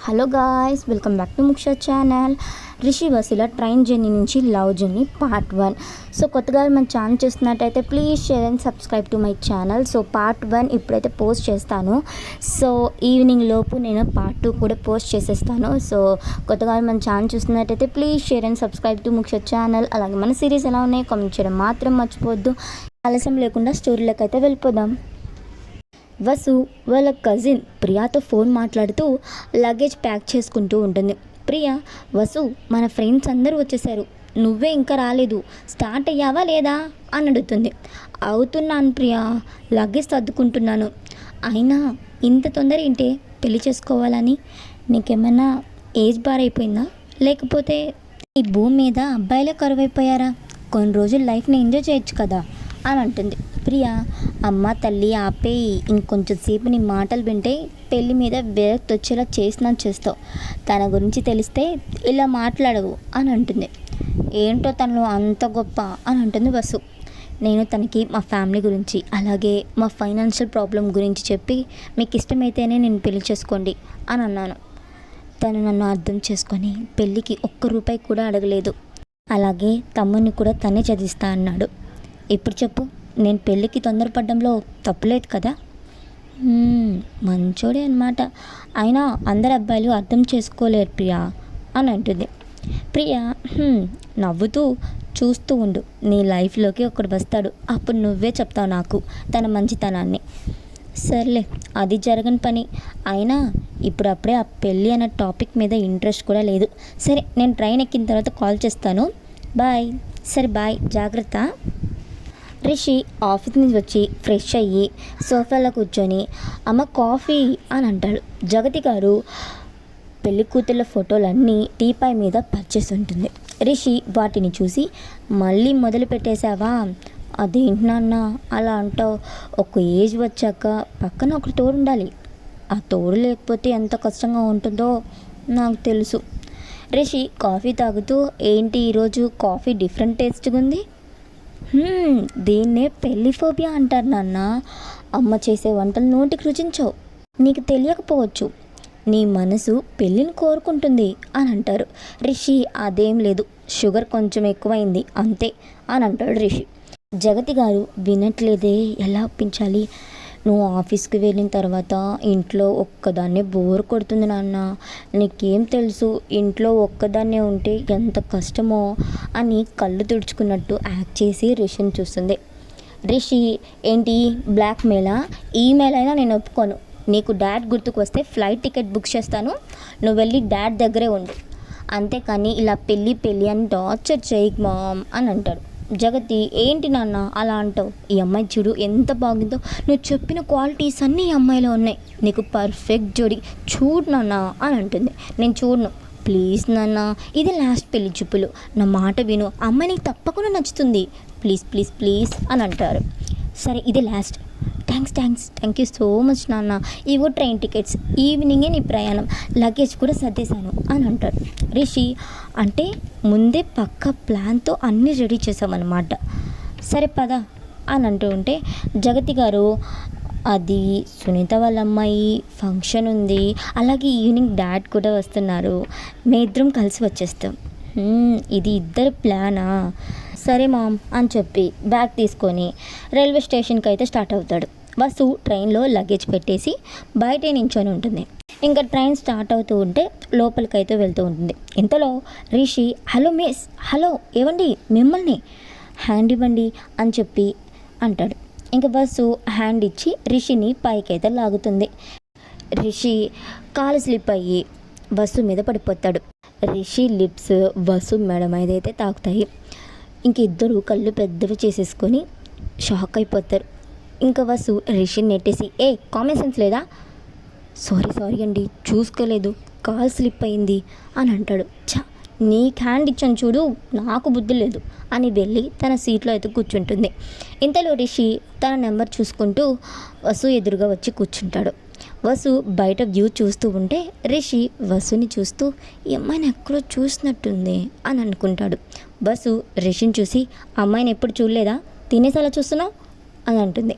Hello guys, welcome back to Muksha channel. Rishi వసీల train journey నుంచి love journey part 1. So కొత్తగా మన ఛానల్ చూస్తున్నట్టయితే please share and subscribe to my channel. So part 1 ఇప్పుడైతే post చేస్తాను. So evening లోపు నేను పార్ట్ 2 కూడా పోస్ట్ చేసేస్తాను. సో కొత్తగా మన ఛానల్ చూస్తున్నట్టయితే please share and subscribe to Muksha channel. అలాగే మన సిరీస్ ఎలా ఉన్నాయో కామెంట్ చేయడం మాత్రం మర్చిపోవద్దు. ఆలస్యం లేకుండా స్టోరీలోకి అయితే వెళ్ళిపోదాం. వసు వాళ్ళ కజిన్ ప్రియాతో ఫోన్ మాట్లాడుతూ లగేజ్ ప్యాక్ చేసుకుంటూ ఉంటుంది. ప్రియా, వసు మన ఫ్రెండ్స్ అందరూ వచ్చేసారు, నువ్వే ఇంకా రాలేదు, స్టార్ట్ అయ్యావా లేదా అని అడుగుతుంది. అవుతున్నాను ప్రియా, లగేజ్ సర్దుకుంటున్నాను. అయినా ఇంత తొందర ఏంటి పెళ్లి చేసుకోవాలని? నీకేమైనా ఏజ్ బార్ అయిపోయిందా, లేకపోతే ఈ భూమి మీద అబ్బాయిలే కరువైపోయారా? కొన్ని రోజులు లైఫ్ని ఎంజాయ్ చేయొచ్చు కదా అని అంటుంది. ప్రియా, అమ్మ తల్లి ఆపే, ఇంకొంచెం సేపు నీ మాటలు వింటే పెళ్ళి మీద విరక్తి వచ్చేలా చేస్తావు. తన గురించి తెలిస్తే ఇలా మాట్లాడవు అని అంటుంది. ఏంటో తనలో అంత గొప్ప అని అంటుంది వసు. నేను తనకి మా ఫ్యామిలీ గురించి అలాగే మా ఫైనాన్షియల్ ప్రాబ్లం గురించి చెప్పి మీకు ఇష్టమైతేనే నేను పెళ్లి చేసుకోండి అని అన్నాను. తను నన్ను అర్థం చేసుకొని పెళ్ళికి ₹1 కూడా అడగలేదు. అలాగే తమ్ముడిని కూడా తనే చదివిస్తా అన్నాడు. ఇప్పుడు చెప్పు, నేను పెళ్ళికి తొందరపడడంలో తప్పులేదు కదా? మంచోడే అన్నమాట. అయినా అందరు అబ్బాయిలు అర్థం చేసుకోలేరు ప్రియా అని అంటుంది. ప్రియా నవ్వుతూ చూస్తూ ఉండు, నీ లైఫ్లోకి ఒకడు వస్తాడు, అప్పుడు నువ్వే చెప్తావు నాకు తన మంచితనాన్ని. సర్లే, అది జరగని పని. అయినా ఇప్పుడప్పుడే ఆ పెళ్ళి అన్న టాపిక్ మీద ఇంట్రెస్ట్ కూడా లేదు. సరే, నేను ట్రైన్ ఎక్కిన తర్వాత కాల్ చేస్తాను, బాయ్. సరే బాయ్, జాగ్రత్త. రిషి ఆఫీస్ నుంచి వచ్చి ఫ్రెష్ అయ్యి సోఫాలో కూర్చొని అమ్మ కాఫీ అని అంటాడు. జగతి గారు పెళ్లి కూతుళ్ళ ఫోటోలన్నీ టీపాయ్ మీద పరిచేసి ఉంటుంది. రిషి వాటిని చూసి, మళ్ళీ మొదలు పెట్టేశావా? అదేంటి నాన్న అలా అంటావు? ఒక ఏజ్ వచ్చాక పక్కన ఒక తోడు ఉండాలి. ఆ తోడు లేకపోతే ఎంత కష్టంగా ఉంటుందో నాకు తెలుసు. రిషి కాఫీ తాగుతూ, ఏంటి ఈరోజు కాఫీ డిఫరెంట్ టేస్ట్గా ఉంది? దీన్నే పెళ్లి ఫోబియా అంటారు నాన్న. అమ్మ చేసే వంటలు నోటికి రుచించవు, నీకు తెలియకపోవచ్చు. నీ మనసు పెళ్ళిని కోరుకుంటుంది అని అంటారు. రిషి, అదేం లేదు, షుగర్ కొంచెం ఎక్కువైంది అంతే అని అంటాడు రిషి. జగతి గారు వినట్లేదే, ఎలా ఒప్పించాలి? నువ్వు ఆఫీస్కి వెళ్ళిన తర్వాత ఇంట్లో ఒక్కదాన్నే బోర్ కొడుతుంది నాన్న. నీకేం తెలుసు, ఇంట్లో ఒక్కదాన్నే ఉంటే ఎంత కష్టమో అని కళ్ళు తుడుచుకున్నట్టు యాక్ట్ చేసి రిషిని చూస్తుంది. రిషి, ఏంటి బ్లాక్మెయిలా? ఈమెయిల్ అయినా నేను ఒప్పుకోను. నీకు డాడ్ గుర్తుకు వస్తే ఫ్లైట్ టికెట్ బుక్ చేస్తాను, నువ్వు వెళ్ళి డాడ్ దగ్గరే ఉండు. అంతేకాని ఇలా పెళ్ళి అని టార్చర్ చేయకు మామ్ అని అంటాడు. జగతి, ఏంటి నాన్న అలా అంటావు? ఈ అమ్మాయి చూడు ఎంత బాగుందో, నువ్వు చెప్పిన క్వాలిటీస్ అన్నీ ఈ అమ్మాయిలో ఉన్నాయి, నీకు పర్ఫెక్ట్ జోడి, చూడు నాన్న అని అంటుంది. నేను చూడను ప్లీజ్ నాన్న, ఇది లాస్ట్ పెళ్లి చూపులు, నా మాట విను, అమ్మాయి నీకు తప్పకుండా నచ్చుతుంది, ప్లీజ్ ప్లీజ్ ప్లీజ్ అని అంటారు. సరే, ఇది last. Thank you so much నాన్న. ఇవో ట్రైన్ టికెట్స్, ఈవినింగే నీ ప్రయాణం, లగేజ్ కూడా సర్దేశాను అని అంటాడు. రిషి, అంటే ముందే పక్క ప్లాన్తో అన్నీ రెడీ చేసామన్నమాట. సరే పద అని అంటూ ఉంటే జగతి గారు, అది సునీత వాళ్ళ అమ్మాయి ఫంక్షన్ ఉంది, అలాగే ఈవినింగ్ డాడ్ కూడా వస్తున్నారు, మేమిద్దరం కలిసి వచ్చేస్తాం. ఇది ఇద్దరు ప్లానా? సరే మామ్ అని చెప్పి బ్యాగ్ తీసుకొని రైల్వే స్టేషన్కి అయితే స్టార్ట్ అవుతాడు. వసు ట్రైన్లో లగేజ్ పెట్టేసి బయటే నించొని ఉంటుంది. ఇంకా ట్రైన్ స్టార్ట్ అవుతూ ఉంటే లోపలికైతే వెళ్తూ ఉంటుంది. ఇంతలో రిషి, హలో మిస్, హలో ఏవండి మిమ్మల్ని, హ్యాండ్ ఇవ్వండి అని చెప్పి అంటాడు. ఇంకా వసు హ్యాండ్ ఇచ్చి రిషిని పైకైతే లాగుతుంది. రిషి కాలు స్లిప్ అయ్యి వసు మీద పడిపోతాడు. రిషి లిప్స్ వసు మెడ మీద అయితే తాకుతాయి. ఇంక ఇద్దరు కళ్ళు పెద్దవి చేసేసుకొని షాక్ అయిపోతారు. ఇంకా వసు రిషిని నెట్టేసి, కామన్ సెన్స్ లేదా? సారీ అండి, చూసుకోలేదు, కాల్ స్లిప్ అయింది అని అంటాడు. నీకు హ్యాండ్ ఇచ్చాను చూడు, నాకు బుద్ధి లేదు అని వెళ్ళి తన సీట్లో అయితే కూర్చుంటుంది. ఇంతలో రిషి తన నెంబర్ చూసుకుంటూ వసు ఎదురుగా వచ్చి కూర్చుంటాడు. వసు బయట వ్యూ చూస్తూ ఉంటే రిషి వసుని చూస్తూ, ఈ అమ్మాయిని ఎక్కడో చూసినట్టుంది అని అనుకుంటాడు. వసు రిషిని చూసి, అమ్మాయిని ఎప్పుడు చూడలేదా, తినేసి అలా చూస్తున్నావు అని అంటుంది.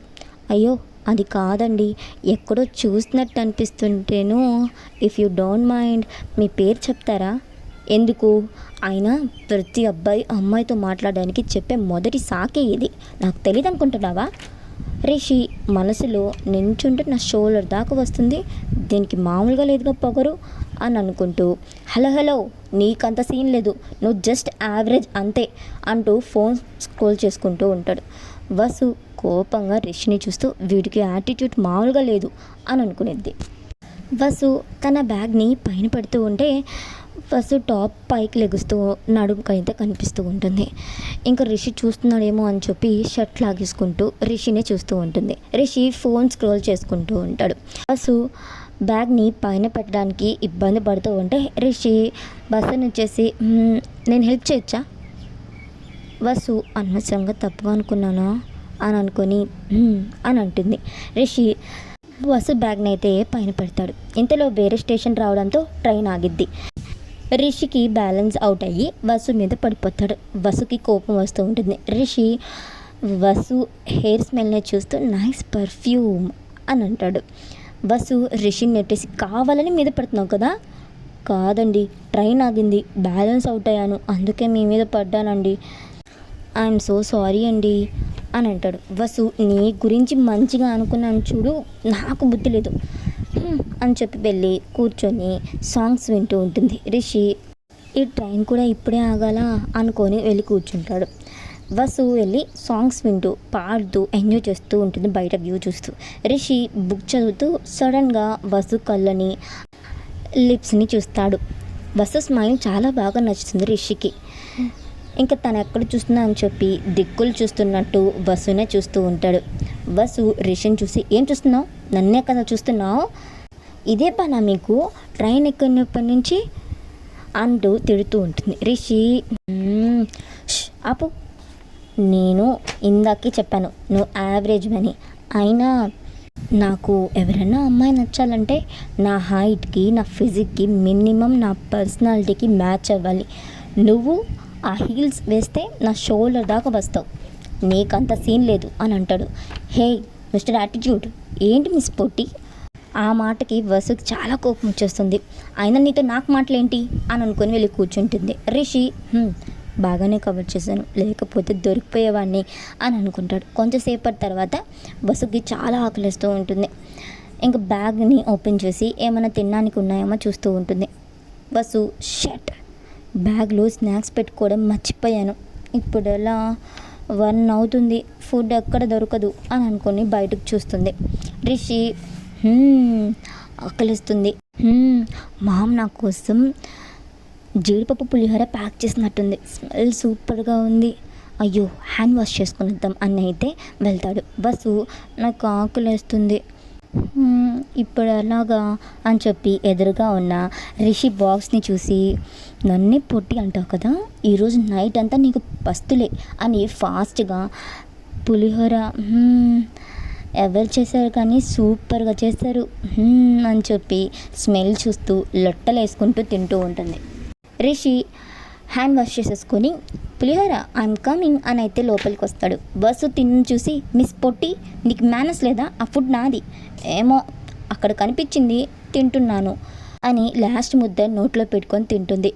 అయ్యో అది కాదండి, ఎక్కడో చూసినట్టు అనిపిస్తుంటేను. ఇఫ్ యూ డోంట్ మైండ్ మీ పేరు చెప్తారా? ఎందుకు? అయినా ప్రతి అబ్బాయి అమ్మాయితో మాట్లాడడానికి చెప్పే మొదటి సాకే ఇది. నాకు తెలియదు అనుకుంటున్నావా? రిషి మనసులో నించుంటే నా షోల్డర్ దాకా వస్తుంది, దీనికి మామూలుగా లేదుగా పొగరు అని అనుకుంటూ, హలో హలో, నీకంత సీన్ లేదు, నువ్వు జస్ట్ యావరేజ్ అంతే అంటూ ఫోన్ స్క్రోల్ చేసుకుంటూ ఉంటాడు. వసు కోపంగా రిషిని చూస్తూ, వీడికి యాటిట్యూడ్ మామూలుగా లేదు అని అనుకునేది. వసు తన బ్యాగ్ని పైన పెడుతూ ఉంటే వసు టాప్ పైకి లెగుస్తూ నడుముకైతే కనిపిస్తూ ఉంటుంది. ఇంకా రిషి చూస్తున్నాడేమో అని చెప్పి షర్ట్ లాగేసుకుంటూ రిషినే చూస్తూ ఉంటుంది. రిషి ఫోన్ స్క్రోల్ చేసుకుంటూ ఉంటాడు. వసు బ్యాగ్ని పైన పెట్టడానికి ఇబ్బంది పడుతూ ఉంటే రిషి బస్సు వచ్చేసి, నేను హెల్ప్ చేయొచ్చా? వసు అనవసరంగా తప్పుగా అనుకున్నానా అని అనుకొని అని అంటుంది. రిషి వసు బ్యాగ్ని అయితే పైన పెడతాడు. ఇంతలో వేరే స్టేషన్ రావడంతో ట్రైన్ ఆగిద్ది. రిషికి బ్యాలెన్స్ అవుట్ అయ్యి వసు మీద పడిపోతాడు. వసుకి కోపం వస్తూ ఉంటుంది. రిషి వసు హెయిర్ స్మెల్ని చూస్తూ నైస్ పర్ఫ్యూమ్ అని అంటాడు. వసు రిషిని నెట్టేసి, కావాలని మీద పడుతున్నావు కదా? కాదండి, ట్రైన్ ఆగింది, బ్యాలెన్స్ అవుట్ అయ్యాను, అందుకే మీ మీద పడ్డానండి. ఐఎమ్ సో సారీ అండి అని అంటాడు. వసు నీ గురించి మంచిగా అనుకున్నాను చూడు, నాకు బుద్ధి లేదు అని చెప్పి వెళ్ళి కూర్చొని సాంగ్స్ వింటూ ఉంటుంది. రిషి ఈ ట్రైన్ కూడా ఇప్పుడే ఆగాల అనుకొని వెళ్ళి కూర్చుంటాడు. వసు వెళ్ళి సాంగ్స్ వింటూ పాడుతూ ఎంజాయ్ చేస్తూ ఉంటుంది బయట వ్యూ చూస్తూ. రిషి బుక్ చదువుతూ సడన్గా వసు కళ్ళని లిప్స్ని చూస్తాడు. వసు స్మైల్ చాలా బాగా నచ్చుతుంది రిషికి. ఇంకా తను ఎక్కడ చూస్తున్నా అని చెప్పి దిక్కులు చూస్తున్నట్టు వసునే చూస్తూ ఉంటాడు. వసు రిషిని చూసి, ఏం చూస్తున్నావు? నన్నే కదా చూస్తున్నావు, ఇదే పనా మీకు ట్రైన్ ఎక్కినప్పటి నుంచి అంటూ తిడుతూ ఉంటుంది. రిషి ఆపు, నేను ఇందాకే చెప్పాను నువ్వు యావరేజ్ అని. అయినా నాకు ఎవరైనా అమ్మాయి నచ్చాలంటే నా హైట్కి నా ఫిజిక్కి మినిమం నా పర్సనాలిటీకి మ్యాచ్ అవ్వాలి. నువ్వు ఆ హీల్స్ వేస్తే నా షోల్డర్ దాకా వస్తావు, నీకంత సీన్ లేదు అని అంటాడు. హే మిస్టర్ యాటిట్యూడ్, ఏంటి మిస్ పొట్టి? ఆ మాటకి వసుకి చాలా కోపం వచ్చేస్తుంది. అయినా నీతో నాకు మాటలేంటి అని అనుకొని వెళ్ళి కూర్చుంటుంది. రిషి బాగానే కవర్ చేశాను, లేకపోతే దొరికిపోయేవాడిని అని అనుకుంటాడు. కొంచెంసేపటి తర్వాత వసుకి చాలా ఆకలిస్తూ ఉంటుంది. ఇంకా బ్యాగ్ని ఓపెన్ చేసి ఏమైనా తినడానికి ఉన్నాయేమో చూస్తూ ఉంటుంది. వసు షట్, బ్యాగ్లో స్నాక్స్ పెట్టుకోవడం మర్చిపోయాను, ఇప్పుడు ఎలా 1 అవుతుంది, ఫుడ్ ఎక్కడ దొరకదు అని అనుకొని బయటకు చూస్తుంది. రిషి ఆకలిస్తుంది, మామ్ నా కోసం జీడిపప్పు పులిహోర ప్యాక్ చేసినట్టుంది, స్మెల్ సూపర్గా ఉంది, అయ్యో హ్యాండ్ వాష్ చేసుకుని వద్దాం అని అయితే వెళ్తాడు. బస్సు నాకు ఆకలిస్తుంది ఇప్పుడు ఎలాగా అని చెప్పి ఎదురుగా ఉన్న రిషి బాక్స్ని చూసి, నన్నే పొట్టి అంటావు కదా, ఈరోజు నైట్ అంతా నీకు పస్తులే అని ఫాస్ట్గా పులిహోర ఎవరు చేశారు కానీ సూపర్గా చేశారు అని చెప్పి స్మెల్ చూస్తూ లొట్టలు వేసుకుంటూ తింటూ ఉంటుంది. రిషి హ్యాండ్ వాష్ చేసేసుకొని పులిహోర ఐఎమ్ కమింగ్ అని అయితే లోపలికి వస్తాడు. బస్సు తిని చూసి, మిస్ పొట్టి నీకు మేనస్ లేదా, ఆ ఫుడ్ నాది, ఏమో అక్కడ కనిపించింది తింటున్నాను అని లాస్ట్ ముద్ద నోట్లో పెట్టుకొని తింటుంది.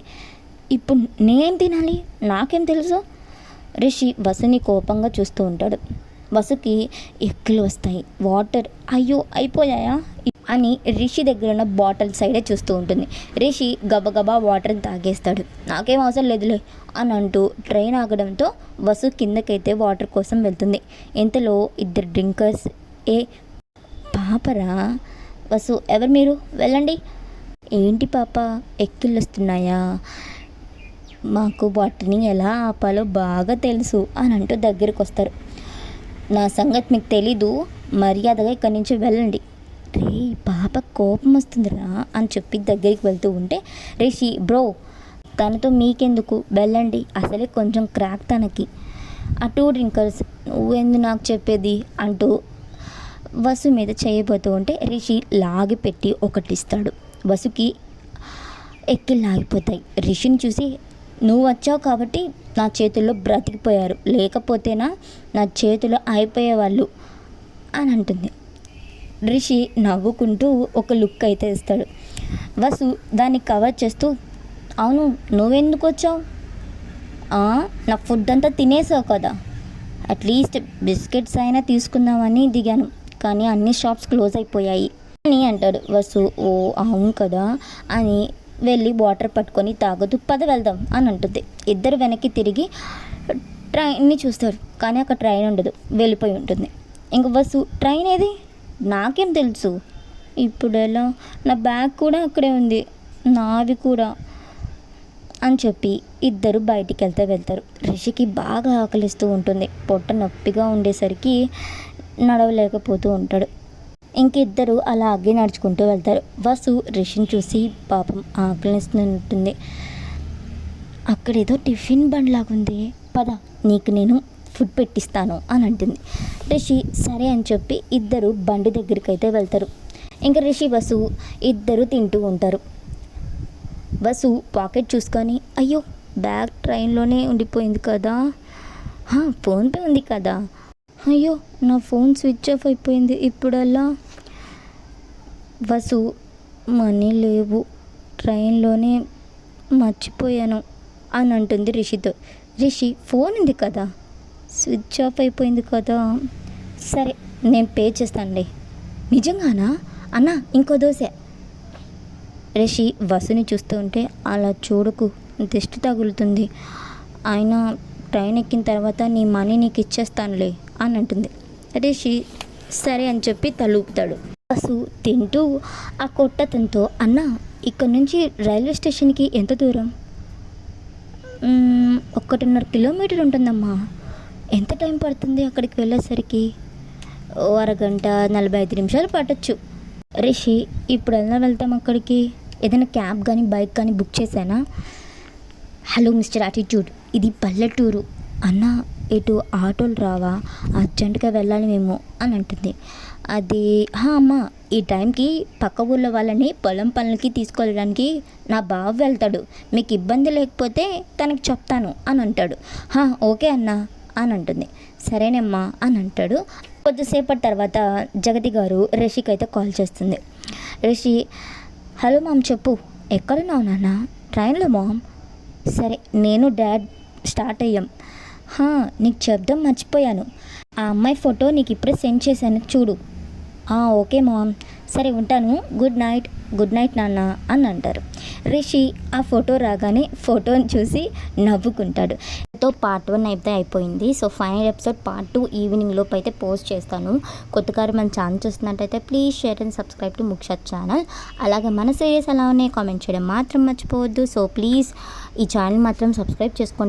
ఇప్పుడు నేనేం తినాలి, నాకేం తెలుసు? రిషి బస్సుని కోపంగా చూస్తూ ఉంటాడు. బస్సుకి ఎక్కిలు వస్తాయి, వాటర్ అయ్యో అయిపోయాయా అని రిషి దగ్గర ఉన్న బాటిల్ సైడే చూస్తూ ఉంటుంది. రిషి గబగబా వాటర్ తాగేస్తాడు. నాకేం అవసరం లేదులే అని అంటూ ట్రైన్ ఆగడంతో వసు కిందకైతే వాటర్ కోసం వెళ్తుంది. ఇంతలో 2 డ్రింకర్స్, ఏ పాపరా వసు, ఎవరు మీరు, వెళ్ళండి. ఏంటి పాప ఎక్కిళ్ళు వస్తున్నాయా, మాకు వాటిని ఎలా ఆపాలో బాగా తెలుసు అని అంటూ దగ్గరికి వస్తారు. నా సంగతి మీకు తెలీదు, మర్యాదగా ఇక్కడి నుంచి వెళ్ళండి. రే పాప కోపం వస్తుందిరా అని చెప్పి దగ్గరికి వెళ్తూ ఉంటే రిషి, బ్రో తనతో మీకెందుకు, వెళ్ళండి, అసలే కొంచెం క్రాక్ తనకి. ఆ 2 డ్రింకర్స్ నువ్వెందు నాకు చెప్పేది అంటూ వసు మీద చేయబోతూ ఉంటే రిషి లాగి పెట్టి ఒకటిస్తాడు. వసుకి ఎక్కిళ్ళు లాగిపోతాయి. రిషిని చూసి, నువ్వు వచ్చావు కాబట్టి నా చేతుల్లో బ్రతికిపోయారు, లేకపోతేనా నా చేతిలో అయిపోయేవాళ్ళు అని అంటుంది. రిషి నవ్వుకుంటూ ఒక లుక్ అయితే ఇస్తాడు. వసు దాన్ని కవర్ చేస్తూ, అవును నువ్వెందుకు వచ్చావు? నా ఫుడ్ అంతా తినేసావు కదా, అట్లీస్ట్ బిస్కెట్స్ అయినా తీసుకుందామని దిగాను, కానీ అన్ని షాప్స్ క్లోజ్ అయిపోయాయి అని అంటాడు. వసు ఓ అవును కదా అని వెళ్ళి వాటర్ పట్టుకొని తాగుతూ పద వెళ్దాం అని అంటుంది. ఇద్దరు వెనక్కి తిరిగి ట్రైన్ని చూస్తారు, కానీ అక్కడ ట్రైన్ ఉండదు, వెళ్ళిపోయి ఉంటుంది. ఇంక వసు ట్రైన్ ఏది, నాకేం తెలుసు, ఇప్పుడు ఎలా, నా బ్యాగ్ కూడా అక్కడే ఉంది, నావి కూడా అని చెప్పి ఇద్దరు బయటికి వెళ్తారు. రిషికి బాగా ఆకలిస్తూ ఉంటుంది, పొట్ట నొప్పిగా ఉండేసరికి నడవలేకపోతూ ఉంటాడు. ఇంకిద్దరు అలాగే నడుచుకుంటూ వెళ్తారు. వసు రిషిని చూసి పాపం ఆకలిస్తుంది, అక్కడేదో టిఫిన్ బండ్ లాగుంది, పద నీకు నేను ఫుడ్ పెట్టిస్తాను అని అంటుంది. రిషి సరే అని చెప్పి ఇద్దరు బండి దగ్గరికి అయితే వెళ్తారు. ఇంకా రిషి వసు ఇద్దరు తింటూ ఉంటారు. వసు పాకెట్ చూసుకొని, అయ్యో బ్యాగ్ ట్రైన్లోనే ఉండిపోయింది కదా, ఫోన్పే ఉంది కదా, అయ్యో నా ఫోన్ స్విచ్ ఆఫ్ అయిపోయింది, ఇప్పుడల్లా. వసు మనీ లేవు, ట్రైన్లోనే మర్చిపోయాను అని అంటుంది రిషితో. రిషి ఫోన్ ఉంది కదా, స్విచ్ ఆఫ్ అయిపోయింది కదా, సరే నేను పే చేస్తానులే. నిజంగానా అన్నా, ఇంకో దోశ. రిషి వసుని చూస్తూ ఉంటే, అలా చూడకు దిష్టి తగులుతుంది, ఆయన ట్రైన్ ఎక్కిన తర్వాత నీ మనీ నీకు ఇచ్చేస్తానులే అని అంటుంది. రిషి సరే అని చెప్పి తలూపుతాడు. వసు తింటూ ఆ కొట్టతంతో, అన్న ఇక్కడ నుంచి రైల్వే స్టేషన్కి ఎంత దూరం? 1.5 కిలోమీటర్ ఉంటుందమ్మా. ఎంత టైం పడుతుంది అక్కడికి వెళ్ళేసరికి? అరగంట 45 నిమిషాలు పట్టచ్చు. రిషి ఇప్పుడు ఎలా వెళ్తాం అక్కడికి? ఏదైనా క్యాబ్ కానీ బైక్ కానీ బుక్ చేశానా? హలో మిస్టర్ యాటిట్యూడ్, ఇది పల్లెటూరు అన్న, ఇటు ఆటోలు రావా? అర్జెంటుగా వెళ్ళాలి మేము అని అంటుంది. అది అమ్మ, ఈ టైంకి పక్క ఊళ్ళో వాళ్ళని పొలం పనులకి తీసుకెళ్ళడానికి నా బావ వెళ్తాడు, మీకు ఇబ్బంది లేకపోతే తనకి చెప్తాను అని అంటాడు. ఓకే అన్న అని అంటుంది. సరేనమ్మా అని అంటాడు. కొద్దిసేపటి తర్వాత జగతి గారు రిషికి అయితే కాల్ చేస్తుంది. రిషి, హలో మామ్ చెప్పు, ఎక్కడున్నావు నాన్న? ట్రైన్లో మామ్. సరే నేను డాడ్ స్టార్ట్ అయ్యాం. నీకు చెప్దాం మర్చిపోయాను, ఆ అమ్మాయి ఫోటో నీకు ఇప్పుడే సెండ్ చేశాను చూడు. ఓకే మామ్, సరే ఉంటాను, గుడ్ నైట్ నాన్న అని అంటారు. రిషి ఆ ఫోటో రాగానే ఫోటోని చూసి నవ్వుకుంటాడు. పార్ట్ 1 అయితే అయిపోయింది. So final episode part 2 evening లోపు అయితే పోస్ట్ చేస్తాను. కొత్తగా మన ఛానల్ చూస్తున్నట్టయితే please share and subscribe to ముక్షత్ ఛానల్. అలాగే మన సీరియస్ ఎలా ఉన్నాయి కామెంట్ చేయడం మాత్రం మర్చిపోవద్దు. సో ప్లీజ్ ఈ ఛానల్ మాత్రం సబ్స్క్రైబ్ చేసుకోండి.